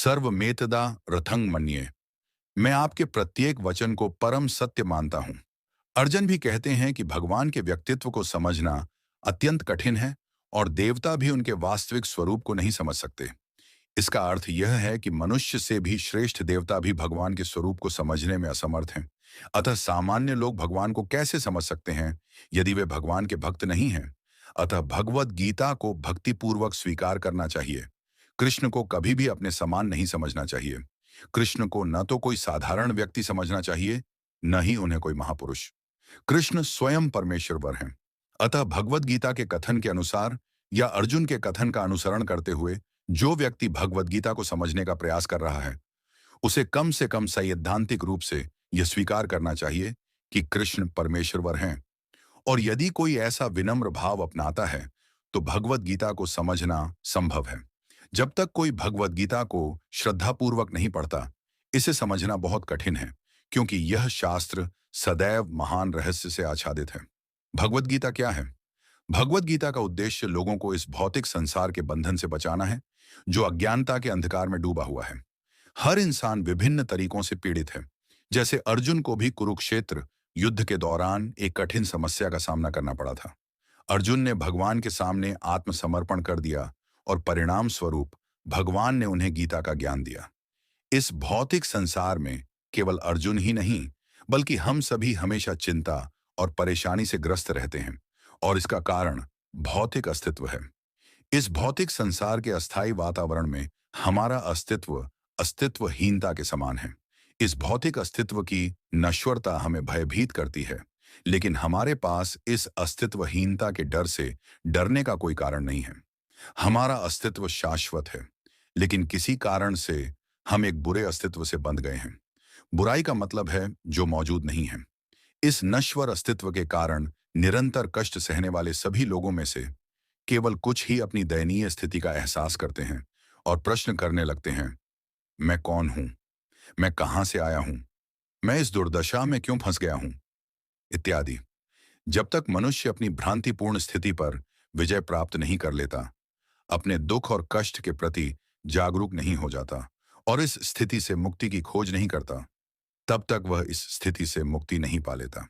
सर्वमेतदा रथंग मन्ये। मैं आपके प्रत्येक वचन को परम सत्य मानता हूं। अर्जुन भी कहते हैं कि भगवान के व्यक्तित्व को समझना अत्यंत कठिन है और देवता भी उनके वास्तविक स्वरूप को नहीं समझ सकते। इसका अर्थ यह है कि मनुष्य से भी श्रेष्ठ देवता भी भगवान के स्वरूप को समझने में असमर्थ हैं। अतः सामान्य लोग भगवान को कैसे समझ सकते हैं यदि वे भगवान के भक्त नहीं हैं? अतः भगवत गीता को भक्तिपूर्वक स्वीकार करना चाहिए। कृष्ण को कभी भी अपने समान नहीं समझना चाहिए। कृष्ण को न तो कोई साधारण व्यक्ति समझना चाहिए, न ही उन्हें कोई महापुरुष। कृष्ण स्वयं परमेश्वर हैं। अतः भगवत गीता के कथन के अनुसार या अर्जुन के कथन का अनुसरण करते हुए जो व्यक्ति भगवत गीता को समझने का प्रयास कर रहा है, उसे कम से कम सैद्धांतिक रूप से यह स्वीकार करना चाहिए कि कृष्ण परमेश्वर हैं। और यदि कोई ऐसा विनम्र भाव अपनाता है, तो भगवत गीता को समझना संभव है। जब तक कोई भगवत गीता को श्रद्धापूर्वक नहीं पढ़ता, इसे समझना बहुत कठिन है, क्योंकि यह शास्त्र सदैव महान रहस्य से आच्छादित है। भगवत गीता क्या है? भगवत गीता का उद्देश्य लोगों को इस भौतिक संसार के बंधन से बचाना है, जो अज्ञानता के अंधकार में डूबा हुआ है। हर इंसान विभिन्न तरीकों से पीड़ित है। जैसे अर्जुन को भी कुरुक्षेत्र युद्ध के दौरान एक कठिन समस्या का सामना करना पड़ा था। अर्जुन ने भगवान के सामने आत्मसमर्पण कर दिया और परिणाम स्वरूप भगवान ने उन्हें गीता का ज्ञान दिया। इस भौतिक संसार में केवल अर्जुन ही नहीं, बल्कि हम सभी हमेशा चिंता और परेशानी से ग्रस्त रहते हैं, और इसका कारण भौतिक अस्तित्व है। इस भौतिक संसार के अस्थायी वातावरण में हमारा अस्तित्व अस्तित्वहीनता के समान है। इस भौतिक अस्तित्व की नश्वरता हमें भयभीत करती है, लेकिन हमारे पास इस अस्तित्वहीनता के डर से डरने का कोई कारण नहीं है। हमारा अस्तित्व शाश्वत है, लेकिन किसी कारण से हम एक बुरे अस्तित्व से बंध गए हैं। बुराई का मतलब है जो मौजूद नहीं है। इस नश्वर अस्तित्व के कारण निरंतर कष्ट सहने वाले सभी लोगों में से केवल कुछ ही अपनी दयनीय स्थिति का एहसास करते हैं और प्रश्न करने लगते हैं, मैं कौन हूं? मैं कहां से आया हूं? मैं इस दुर्दशा में क्यों फंस गया हूं? इत्यादि। जब तक मनुष्य अपनी भ्रांतिपूर्ण स्थिति पर विजय प्राप्त नहीं कर लेता, अपने दुख और कष्ट के प्रति जागरूक नहीं हो जाता और इस स्थिति से मुक्ति की खोज नहीं करता, तब तक वह इस स्थिति से मुक्ति नहीं पा लेता।